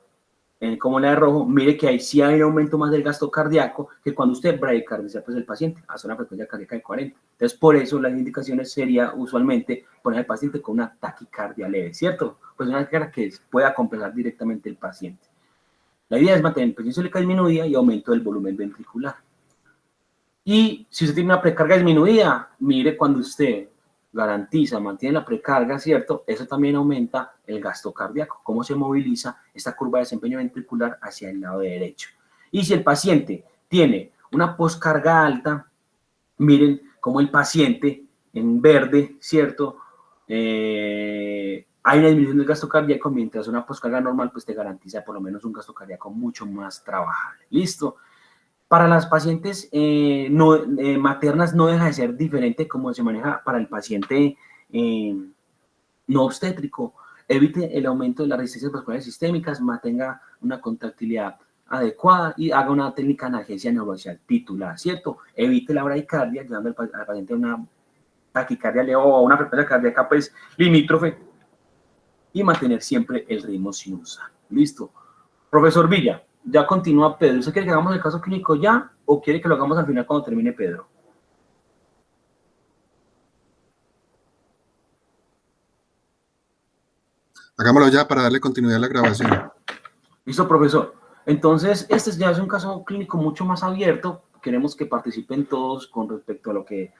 Como la de rojo, mire que ahí sí hay un aumento más del gasto cardíaco que cuando usted bradicardia pues el paciente hace una frecuencia cardíaca de 40. Entonces, por eso las indicaciones sería usualmente poner al paciente con una taquicardia leve, ¿cierto? Pues una taquicardia que pueda compensar directamente el paciente. La idea es mantener presión sistólica disminuida y aumento del volumen ventricular. Y si usted tiene una precarga disminuida, mire cuando usted garantiza, mantiene la precarga, ¿cierto? Eso también aumenta el gasto cardíaco, cómo se moviliza esta curva de desempeño ventricular hacia el lado derecho. Y si el paciente tiene una poscarga alta, miren cómo el paciente en verde, ¿cierto? Hay una disminución del gasto cardíaco, mientras una poscarga normal pues te garantiza por lo menos un gasto cardíaco mucho más trabajable. ¿Listo? Para las pacientes maternas no deja de ser diferente como se maneja para el paciente no obstétrico. Evite el aumento de las resistencias vasculares sistémicas, mantenga una contractilidad adecuada y haga una técnica de analgesia neuroaxial titular, ¿cierto? Evite la bradicardia, llevando al paciente a una taquicardia leve o a una frecuencia cardíaca pues limítrofe y mantener siempre el ritmo sinusal. ¿Listo? Profesor Villa, ya continúa Pedro. ¿Usted quiere que hagamos el caso clínico ya o quiere que lo hagamos al final cuando termine Pedro? Hagámoslo ya para darle continuidad a la grabación. Listo, profesor. Entonces, este ya es un caso clínico mucho más abierto. Queremos que participen todos con respecto a lo que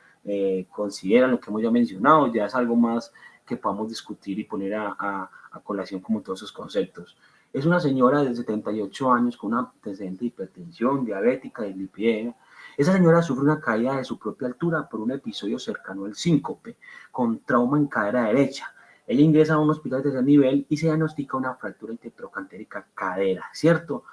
consideran, lo que hemos ya mencionado. Ya es algo más que podamos discutir y poner a colación como todos esos conceptos. Es una señora de 78 años con una antecedente de hipertensión, diabética y lipidemia. Esa señora sufre una caída de su propia altura por un episodio cercano al síncope, con trauma en cadera derecha. Ella ingresa a un hospital de tercer nivel y se diagnostica una fractura intertrocantérica cadera, ¿cierto?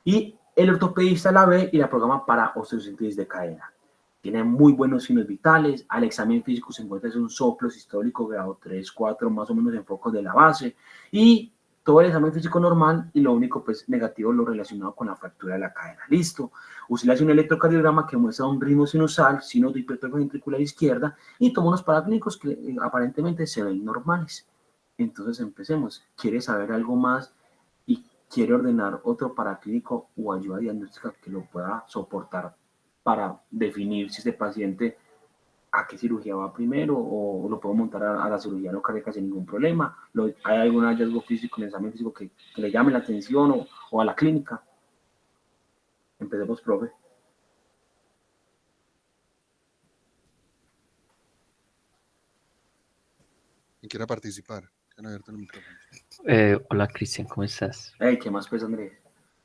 Y el ortopedista la ve y la programa para osteoartritis de cadera. Tiene muy buenos signos vitales, al examen físico se encuentra un soplo sistólico grado 3, 4, más o menos en focos de la base, y todo el examen físico normal y lo único pues negativo lo relacionado con la fractura de la cadera. Listo. Usted le hace un electrocardiograma que muestra un ritmo sinusal, signos de hipertrofia ventricular izquierda y toma unos paraclínicos que aparentemente se ven normales. Entonces empecemos. ¿Quiere saber algo más y quiere ordenar otro paraclínico o ayuda diagnóstica que lo pueda soportar para definir si este paciente a qué cirugía va primero o lo puedo montar a la cirugía no cardíaca sin ningún problema? ¿Hay algún hallazgo físico en el examen físico que le llame la atención o a la clínica? Empecemos, profe. quien quiera participar. Han abierto el micrófono. Hola Cristian, ¿cómo estás? Hey, ¿qué más pues, Andrés?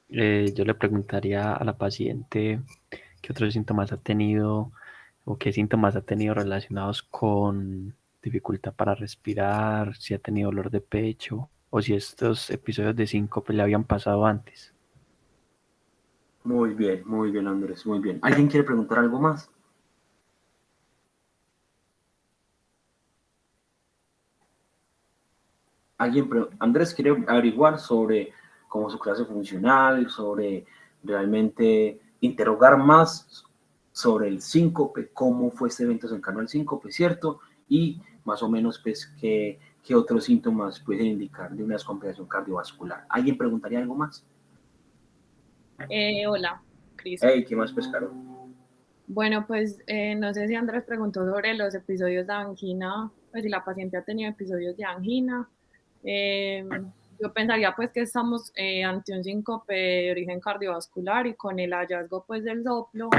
Yo le preguntaría a la paciente qué otros síntomas ha tenido o qué síntomas ha tenido relacionados con dificultad para respirar, si ha tenido dolor de pecho o si estos episodios de síncope le habían pasado antes. Muy bien, Andrés, muy bien. ¿Alguien quiere preguntar algo más? Andrés quiere averiguar sobre cómo su clase funcional, sobre realmente interrogar más sobre el síncope, cómo fue este evento cercano al síncope, ¿cierto? Y más o menos, pues, qué otros síntomas pueden indicar de una descompensación cardiovascular. ¿Alguien preguntaría algo más? Hola, Cris. Hey, ¿qué más, Pescaro? Bueno, pues no sé si Andrés preguntó sobre los episodios de angina, pues si la paciente ha tenido episodios de angina. Yo pensaría pues que estamos ante un síncope de origen cardiovascular y con el hallazgo pues del soplo,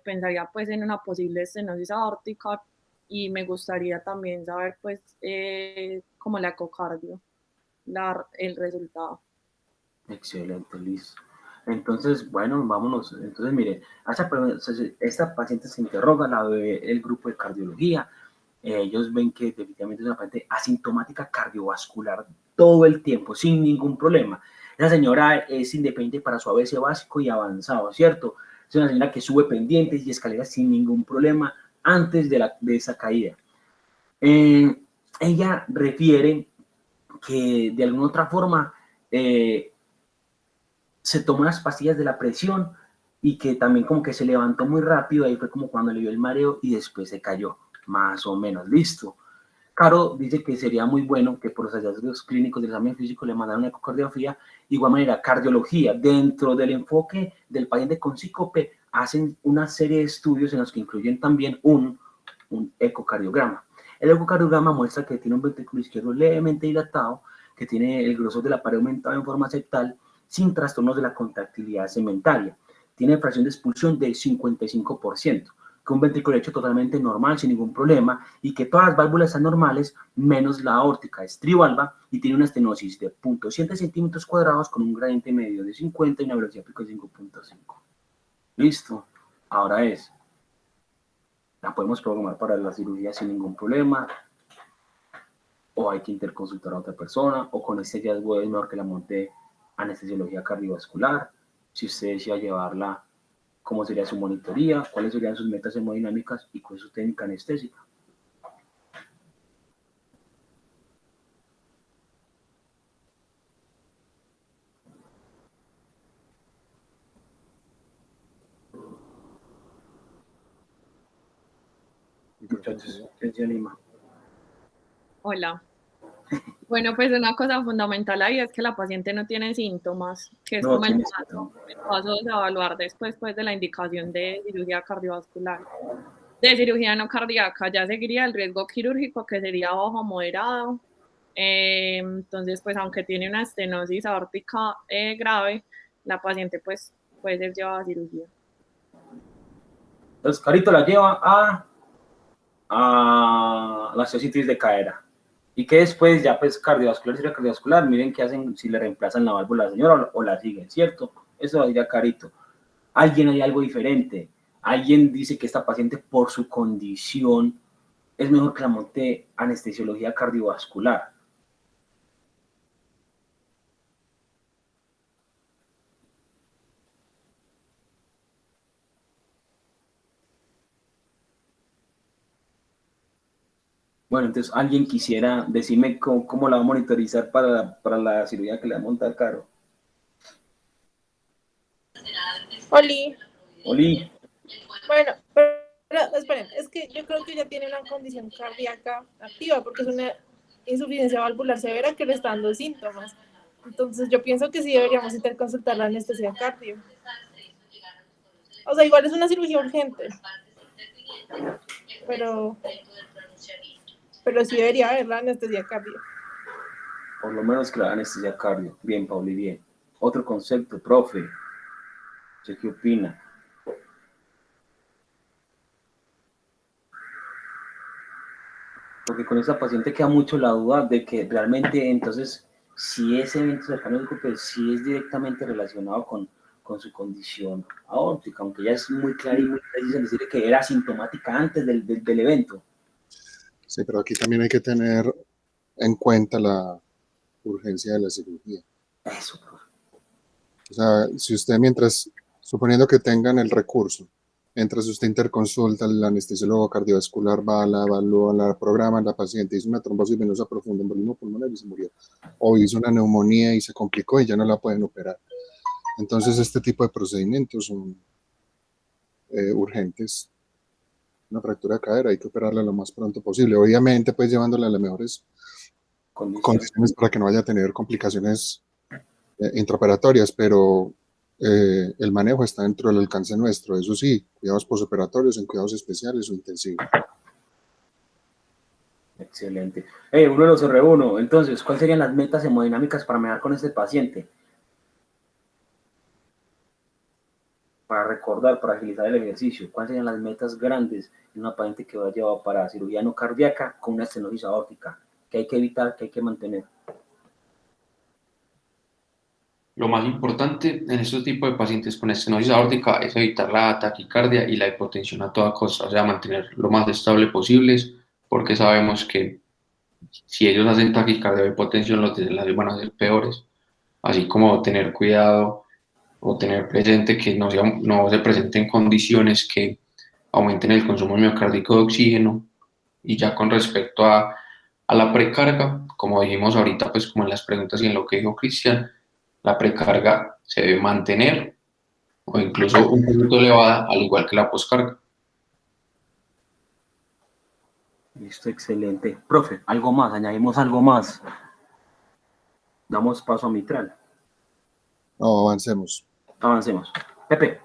pensaría pues en una posible estenosis aórtica y me gustaría también saber pues como la ecocardio, el resultado. Excelente, listo. Entonces, bueno, vámonos. Entonces, mire, esta paciente se interroga, la ve el grupo de cardiología. Ellos ven que definitivamente es una paciente asintomática cardiovascular todo el tiempo, sin ningún problema. Esa señora es independiente para su ABC básico y avanzado, ¿cierto? Es una señora que sube pendientes y escaleras sin ningún problema antes de esa caída. Ella refiere que de alguna otra forma se tomó unas pastillas de la presión y que también como que se levantó muy rápido, ahí fue como cuando le dio el mareo y después se cayó, más o menos, listo. Caro dice que sería muy bueno que por los hallazgos clínicos del examen físico le mandaran una ecocardiografía, igual manera cardiología, dentro del enfoque del paciente con síncope, hacen una serie de estudios en los que incluyen también un ecocardiograma. El ecocardiograma muestra que tiene un ventrículo izquierdo levemente dilatado, que tiene el grosor de la pared aumentado en forma septal, sin trastornos de la contractilidad segmentaria. Tiene fracción de expulsión del 55%, que un ventrículo derecho totalmente normal, sin ningún problema, y que todas las válvulas están normales, menos la aórtica estrivalva, y tiene una estenosis de 0.7 centímetros cuadrados con un gradiente medio de 50 y una velocidad pico de 5.5. Listo. Ahora la podemos programar para la cirugía sin ningún problema, o hay que interconsultar a otra persona, o con este hallazgo es mejor que la monte anestesiología cardiovascular. Si usted desea llevarla, ¿cómo sería su monitoría? ¿Cuáles serían sus metas hemodinámicas? ¿Y cuál es su técnica anestésica? Muchachos, ¿quién se anima? Hola. Bueno, pues una cosa fundamental ahí es que la paciente no tiene síntomas, que es No, como el tiene paso de evaluar después pues, de la indicación de cirugía cardiovascular. De cirugía no cardíaca ya seguiría el riesgo quirúrgico, que sería bajo moderado. Entonces, pues aunque tiene una estenosis aórtica grave, la paciente pues puede ser llevada a cirugía. Entonces, Carito la lleva a la osteosis de cadera. Y que después ya pues cardiovascular, miren qué hacen si le reemplazan la válvula a la señora o la siguen, ¿cierto? Eso lo diría Carito. Alguien hay algo diferente. Alguien dice que esta paciente por su condición es mejor que la monte anestesiología cardiovascular. Bueno, entonces alguien quisiera decirme cómo la va a monitorizar para la cirugía que le va a montar Caro. Oli. Oli. Bueno, pero esperen, es que yo creo que ella tiene una condición cardíaca activa porque es una insuficiencia valvular severa que le está dando síntomas. Entonces yo pienso que sí deberíamos interconsultar la anestesia cardio. O sea, igual es una cirugía urgente, pero sí debería haber la anestesia cardio. Por lo menos que la anestesia cardio. Bien, Pauli, bien. Otro concepto, profe. ¿Qué opina? porque con esta paciente queda mucho la duda de que realmente entonces si ese evento cercano pues sí es directamente relacionado con su condición aórtica, aunque ya es muy clara y muy precisa en decir que era asintomática antes del evento. Sí, pero aquí también hay que tener en cuenta la urgencia de la cirugía. Eso, profe. O sea, si usted suponiendo que tengan el recurso, mientras usted interconsulta, el anestesiólogo cardiovascular va, la evalúa, la programa, la paciente hizo una trombosis venosa profunda, embolismo pulmonar y se murió. O hizo una neumonía y se complicó y ya no la pueden operar. Entonces, este tipo de procedimientos son urgentes. Una fractura de cadera, hay que operarla lo más pronto posible. Obviamente, pues llevándola a las mejores condiciones para que no vaya a tener complicaciones intraoperatorias, pero el manejo está dentro del alcance nuestro. Eso sí, cuidados posoperatorios en cuidados especiales o intensivos. Excelente. Uno de los R1, entonces, ¿cuáles serían las metas hemodinámicas para manejar con este paciente? Para recordar, para agilizar el ejercicio, ¿cuáles serían las metas grandes en una paciente que va llevado para cirugía no cardíaca con una estenosis aórtica? ¿Qué hay que evitar, qué hay que mantener? Lo más importante en estos tipos de pacientes con estenosis aórtica es evitar la taquicardia y la hipotensión a toda costa, o sea, mantener lo más estable posibles, porque sabemos que si ellos hacen taquicardia o hipotensión, los desenlaces van a ser peores, así como tener cuidado o tener presente que no se presenten condiciones que aumenten el consumo miocárdico de oxígeno. Y ya con respecto a la precarga, como dijimos ahorita, pues como en las preguntas y en lo que dijo Cristian, la precarga se debe mantener o incluso un poquito elevada, al igual que la poscarga. Listo, excelente. Profe, algo más, añadimos algo más. Damos paso a mitral. No, avancemos. Avancemos. Pepe.